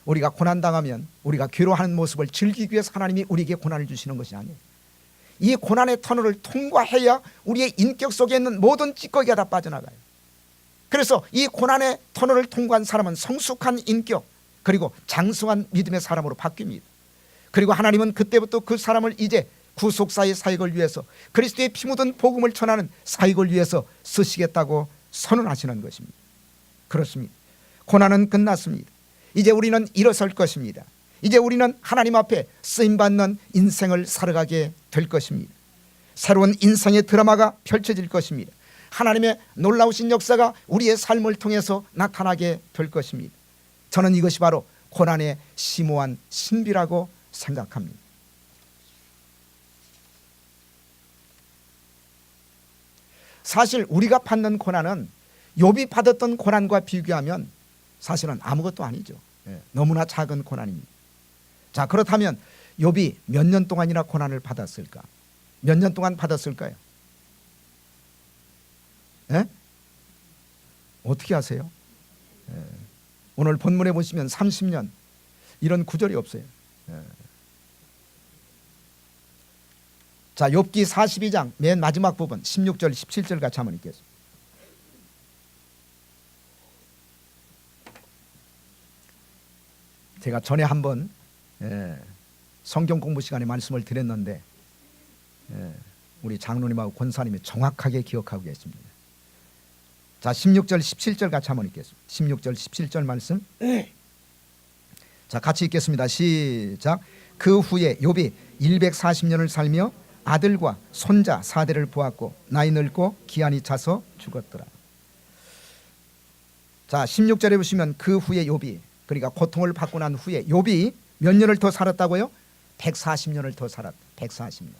우리가 고난당하면 우리가 괴로워하는 모습을 즐기기 위해서 하나님이 우리에게 고난을 주시는 것이 아니에요. 이 고난의 터널을 통과해야 우리의 인격 속에 있는 모든 찌꺼기가 다 빠져나가요. 그래서 이 고난의 터널을 통과한 사람은 성숙한 인격 그리고 장성한 믿음의 사람으로 바뀝니다. 그리고 하나님은 그때부터 그 사람을 이제 구속사의 사역을 위해서 그리스도의 피 묻은 복음을 전하는 사역을 위해서 쓰시겠다고 선언하시는 것입니다. 그렇습니다. 고난은 끝났습니다. 이제 우리는 일어설 것입니다. 이제 우리는 하나님 앞에 쓰임받는 인생을 살아가게 될 것입니다. 새로운 인생의 드라마가 펼쳐질 것입니다. 하나님의 놀라우신 역사가 우리의 삶을 통해서 나타나게 될 것입니다. 저는 이것이 바로 고난의 심오한 신비라고 생각합니다. 사실 우리가 받는 고난은 욥이 받았던 고난과 비교하면 사실은 아무것도 아니죠. 너무나 작은 고난입니다. 자, 그렇다면 욥이 몇 년 동안이나 고난을 받았을까? 몇 년 동안 받았을까요? 어떻게 아세요? 오늘 본문에 보시면 30년 이런 구절이 없어요. 자, 욥기 42장 맨 마지막 부분 16절 17절 같이 한번 읽겠습니다. 제가 전에 한번 성경 공부 시간에 말씀을 드렸는데 우리 장로님하고 권사님이 정확하게 기억하고 계십니다. 자, 16절 17절 같이 한번 읽겠습니다. 16절 17절 말씀. 자, 같이 읽겠습니다. 시작. 그 후에 욥이 140년을 살며 아들과 손자 4대를 보았고 나이 늙고 기한이 차서 죽었더라. 자, 16절에 보시면 그 후에 욥이, 그러니까 고통을 받고 난 후에 욥이 몇 년을 더 살았다고요? 140년을 더 살았다. 140년.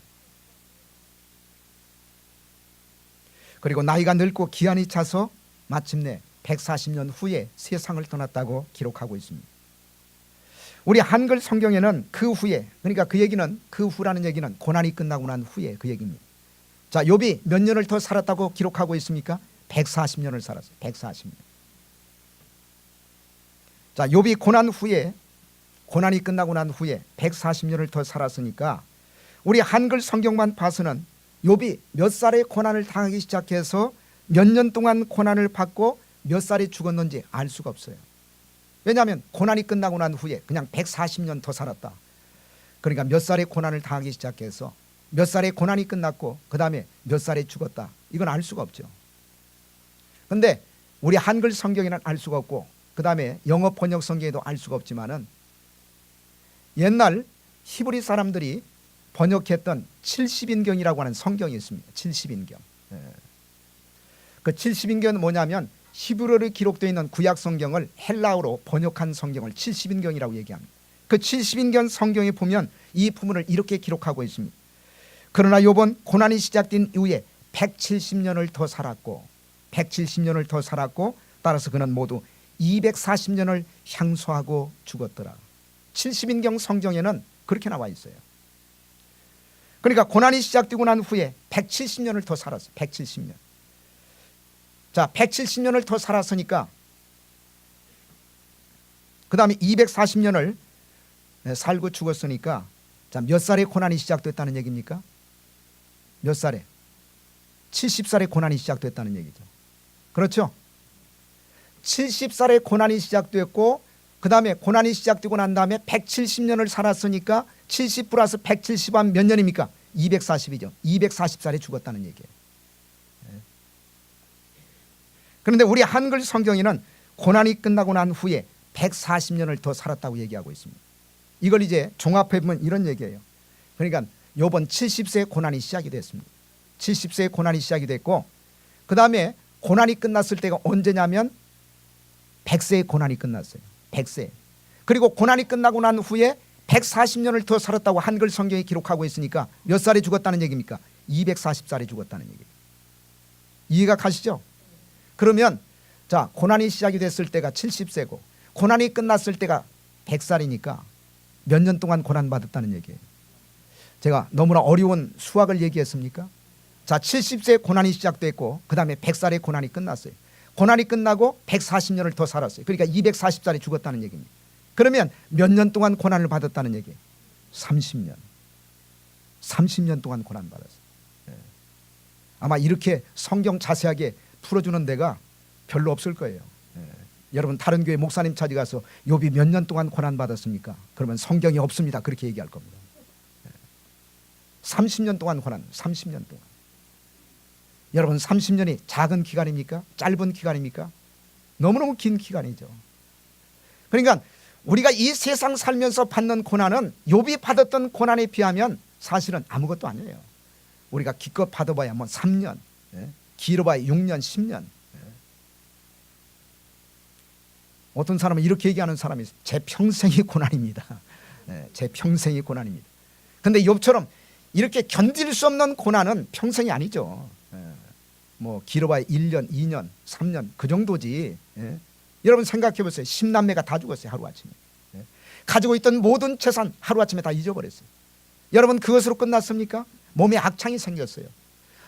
그리고 나이가 늙고 기한이 차서 마침내 140년 후에 세상을 떠났다고 기록하고 있습니다. 우리 한글 성경에는 그 후에, 그러니까 그 얘기는, 그 후라는 얘기는 고난이 끝나고 난 후에 그 얘기입니다. 자, 욥이 몇 년을 더 살았다고 기록하고 있습니까? 140년을 살았어요. 140년. 자, 욥이 고난 후에, 고난이 끝나고 난 후에 140년을 더 살았으니까 우리 한글 성경만 봐서는 욥이 몇 살에 고난을 당하기 시작해서 몇 년 동안 고난을 받고 몇 살에 죽었는지 알 수가 없어요. 왜냐하면 고난이 끝나고 난 후에 그냥 140년 더 살았다. 그러니까 몇 살에 고난을 당하기 시작해서 몇 살에 고난이 끝났고 그 다음에 몇 살에 죽었다. 이건 알 수가 없죠. 그런데 우리 한글 성경에는 알 수가 없고 그 다음에 영어 번역 성경에도 알 수가 없지만은 옛날 히브리 사람들이 번역했던 70인경이라고 하는 성경이 있습니다. 70인경. 그 70인경은 뭐냐면 히브리어로 기록되어 있는 구약 성경을 헬라어로 번역한 성경을 70인경이라고 얘기합니다. 그 70인경 성경에 보면 이 부분을 이렇게 기록하고 있습니다. 그러나 욥은 고난이 시작된 이후에 170년을 더 살았고 170년을 더 살았고 따라서 그는 모두 240년을 향수하고 죽었더라. 70인경 성경에는 그렇게 나와 있어요. 그러니까 고난이 시작되고 난 후에 170년을 더 살았어요. 170년. 자, 170년을 더 살았으니까 그 다음에 240년을 살고 죽었으니까 자, 몇 살에 고난이 시작됐다는 얘기입니까? 몇 살에? 70살에 고난이 시작됐다는 얘기죠. 그렇죠? 70살에 고난이 시작됐고 그 다음에 고난이 시작되고 난 다음에 170년을 살았으니까 70 플러스 170하면 몇 년입니까? 240이죠. 240살에 죽었다는 얘기예요. 그런데 우리 한글 성경에는 고난이 끝나고 난 후에 140년을 더 살았다고 얘기하고 있습니다. 이걸 이제 종합해 보면 이런 얘기예요. 그러니까 요번 70세에 고난이 시작이 됐습니다. 70세에 고난이 시작이 됐고 그 다음에 고난이 끝났을 때가 언제냐면 100세에 고난이 끝났어요. 100세. 그리고 고난이 끝나고 난 후에 140년을 더 살았다고 한글 성경에 기록하고 있으니까 몇 살에 죽었다는 얘기입니까? 240살에 죽었다는 얘기예요. 이해가 가시죠? 그러면 자, 고난이 시작이 됐을 때가 70세고 고난이 끝났을 때가 100살이니까 몇 년 동안 고난받았다는 얘기예요. 제가 너무나 어려운 수학을 얘기했습니까? 자, 70세에 고난이 시작됐고 그 다음에 100살에 고난이 끝났어요. 고난이 끝나고 140년을 더 살았어요. 그러니까 240살에 죽었다는 얘기입니다. 그러면 몇 년 동안 고난을 받았다는 얘기예요? 30년. 30년 동안 고난받았어요. 아마 이렇게 성경 자세하게 풀어주는 데가 별로 없을 거예요. 여러분 다른 교회 목사님 찾아가서 욥이 몇 년 동안 고난받았습니까? 그러면 성경이 없습니다. 그렇게 얘기할 겁니다. 30년 동안 고난, 30년 동안. 여러분 30년이 작은 기간입니까? 짧은 기간입니까? 너무너무 긴 기간이죠. 그러니까 우리가 이 세상 살면서 받는 고난은 욥이 받았던 고난에 비하면 사실은 아무것도 아니에요. 우리가 기껏 받아봐야 뭐 3년, 길어봐야 6년, 10년. 어떤 사람은 이렇게 얘기하는 사람이 있어요. 제 평생이 고난입니다. 제 평생이 고난입니다. 그런데 욥처럼 이렇게 견딜 수 없는 고난은 평생이 아니죠. 뭐 길어봐야 1년, 2년, 3년 그 정도지. 여러분 생각해 보세요. 10남매가 다 죽었어요. 하루아침에. 가지고 있던 모든 재산 하루아침에 다 잊어버렸어요. 여러분 그것으로 끝났습니까? 몸에 악창이 생겼어요.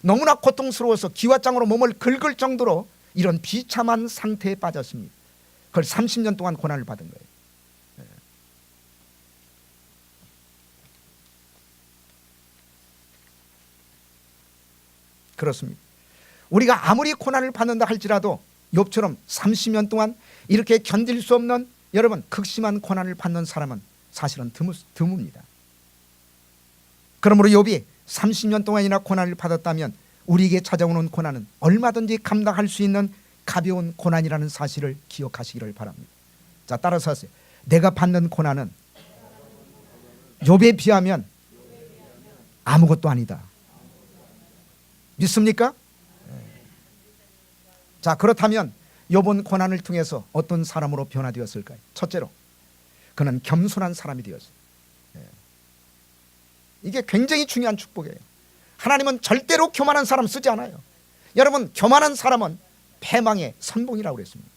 너무나 고통스러워서 기와장으로 몸을 긁을 정도로 이런 비참한 상태에 빠졌습니다. 그걸 30년 동안 고난을 받은 거예요. 그렇습니다. 우리가 아무리 고난을 받는다 할지라도 욥처럼 30년 동안 이렇게 견딜 수 없는 여러분 극심한 고난을 받는 사람은 사실은 드뭅니다. 그러므로 욥이 30년 동안이나 고난을 받았다면 우리에게 찾아오는 고난은 얼마든지 감당할 수 있는 가벼운 고난이라는 사실을 기억하시기를 바랍니다. 자, 따라서 하세요. 내가 받는 고난은 욥에 비하면 아무것도 아니다. 믿습니까? 자, 그렇다면 욥은 고난을 통해서 어떤 사람으로 변화되었을까요? 첫째로 그는 겸손한 사람이 되었어요. 이게 굉장히 중요한 축복이에요. 하나님은 절대로 교만한 사람 쓰지 않아요. 여러분, 교만한 사람은 패망의 선봉이라고 그랬습니다.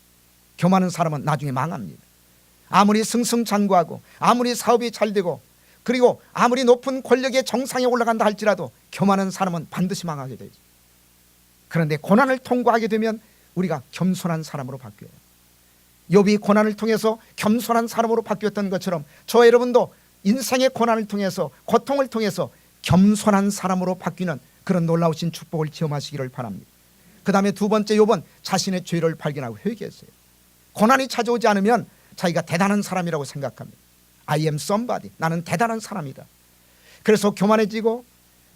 교만한 사람은 나중에 망합니다. 아무리 승승장구하고 아무리 사업이 잘 되고 그리고 아무리 높은 권력의 정상에 올라간다 할지라도 교만한 사람은 반드시 망하게 되죠. 그런데 고난을 통과하게 되면 우리가 겸손한 사람으로 바뀌어요. 욥이 고난을 통해서 겸손한 사람으로 바뀌었던 것처럼 저와 여러분도 인생의 고난을 통해서 고통을 통해서 겸손한 사람으로 바뀌는 그런 놀라우신 축복을 체험하시기를 바랍니다. 그 다음에 두 번째, 욥은 자신의 죄를 발견하고 회개했어요. 고난이 찾아오지 않으면 자기가 대단한 사람이라고 생각합니다. I am somebody. 나는 대단한 사람이다. 그래서 교만해지고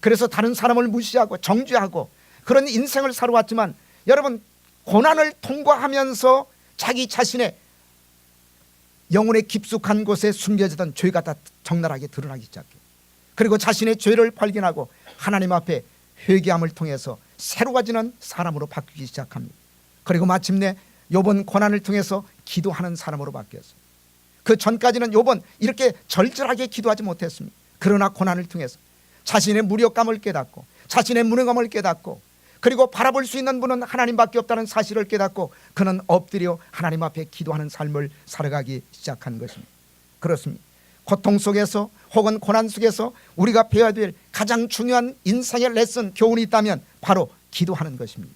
그래서 다른 사람을 무시하고 정죄하고 그런 인생을 살아왔지만 여러분, 고난을 통과하면서 자기 자신의 영혼의 깊숙한 곳에 숨겨지던 죄가 다 적나라하게 드러나기 시작해요. 그리고 자신의 죄를 발견하고 하나님 앞에 회개함을 통해서 새로워지는 사람으로 바뀌기 시작합니다. 그리고 마침내 욥은 고난을 통해서 기도하는 사람으로 바뀌었어요. 그 전까지는 욥은 이렇게 절절하게 기도하지 못했습니다. 그러나 고난을 통해서 자신의 무력감을 깨닫고 자신의 무능함을 깨닫고 그리고 바라볼 수 있는 분은 하나님밖에 없다는 사실을 깨닫고 그는 엎드려 하나님 앞에 기도하는 삶을 살아가기 시작한 것입니다. 그렇습니다. 고통 속에서 혹은 고난 속에서 우리가 배워야 될 가장 중요한 인생의 레슨, 교훈이 있다면 바로 기도하는 것입니다.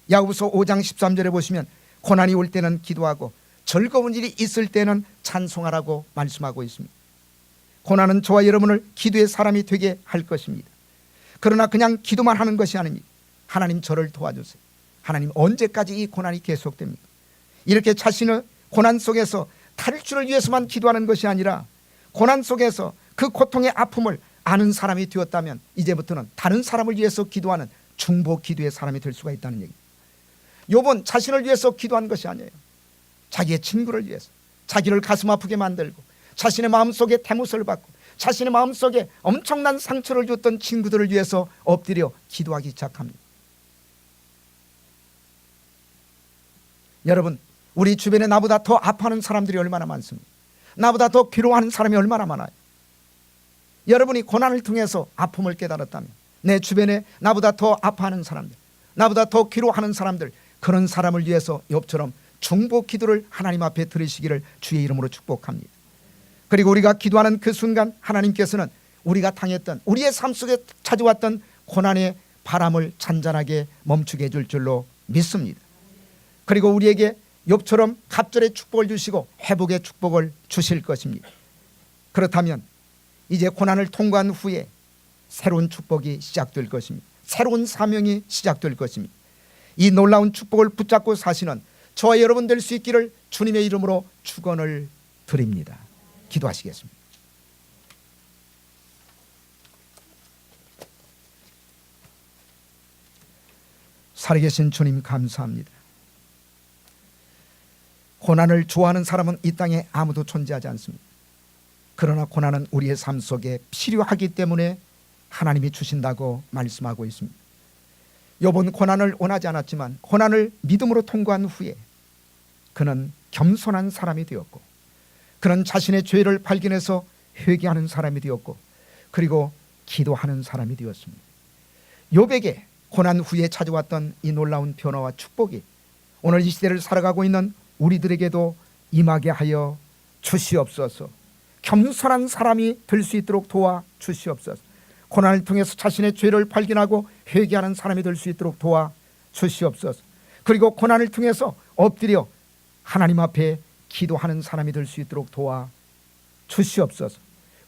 야고보서 5장 13절에 보시면 고난이 올 때는 기도하고 즐거운 일이 있을 때는 찬송하라고 말씀하고 있습니다. 고난은 저와 여러분을 기도의 사람이 되게 할 것입니다. 그러나 그냥 기도만 하는 것이 아닙니다. 하나님, 저를 도와주세요. 하나님, 언제까지 이 고난이 계속됩니까? 이렇게 자신을 고난 속에서 탈출을 위해서만 기도하는 것이 아니라 고난 속에서 그 고통의 아픔을 아는 사람이 되었다면 이제부터는 다른 사람을 위해서 기도하는 중보 기도의 사람이 될 수가 있다는 얘기입니다. 욥은 자신을 위해서 기도한 것이 아니에요. 자기의 친구를 위해서 자기를 가슴 아프게 만들고 자신의 마음속에 대못을 받고 자신의 마음속에 엄청난 상처를 줬던 친구들을 위해서 엎드려 기도하기 시작합니다. 여러분, 우리 주변에 나보다 더 아파하는 사람들이 얼마나 많습니까? 나보다 더 괴로워하는 사람이 얼마나 많아요. 여러분이 고난을 통해서 아픔을 깨달았다면 내 주변에 나보다 더 아파하는 사람들, 나보다 더 괴로워하는 사람들, 그런 사람을 위해서 욥처럼 중보 기도를 하나님 앞에 들으시기를 주의 이름으로 축복합니다. 그리고 우리가 기도하는 그 순간 하나님께서는 우리가 당했던 우리의 삶 속에 찾아왔던 고난의 바람을 잔잔하게 멈추게 해줄 줄로 믿습니다. 그리고 우리에게 욥처럼 갑절의 축복을 주시고 회복의 축복을 주실 것입니다. 그렇다면 이제 고난을 통과한 후에 새로운 축복이 시작될 것입니다. 새로운 사명이 시작될 것입니다. 이 놀라운 축복을 붙잡고 사시는 저와 여러분 될 수 있기를 주님의 이름으로 축원을 드립니다. 기도하시겠습니다. 살아계신 주님, 감사합니다. 고난을 좋아하는 사람은 이 땅에 아무도 존재하지 않습니다. 그러나 고난은 우리의 삶 속에 필요하기 때문에 하나님이 주신다고 말씀하고 있습니다. 욥은 고난을 원하지 않았지만 고난을 믿음으로 통과한 후에 그는 겸손한 사람이 되었고 그는 자신의 죄를 발견해서 회개하는 사람이 되었고 그리고 기도하는 사람이 되었습니다. 욥에게 고난 후에 찾아왔던 이 놀라운 변화와 축복이 오늘 이 시대를 살아가고 있는 우리들에게도 임하게 하여 주시옵소서. 겸손한 사람이 될 수 있도록 도와 주시옵소서. 고난을 통해서 자신의 죄를 발견하고 회개하는 사람이 될 수 있도록 도와 주시옵소서. 그리고 고난을 통해서 엎드려 하나님 앞에 기도하는 사람이 될 수 있도록 도와 주시옵소서.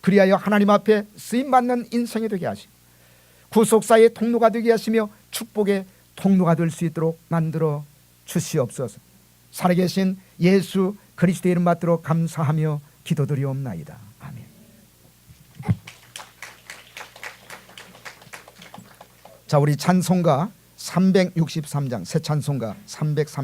그리하여 하나님 앞에 쓰임받는 인생이 되게 하시고 구속사의 통로가 되게 하시며 축복의 통로가 될 수 있도록 만들어 주시옵소서. 살아계신 예수 그리스도의 이름 받들어 감사하며 기도드리옵나이다. 아멘. 자, 우리 찬송가 363장, 새 찬송가 303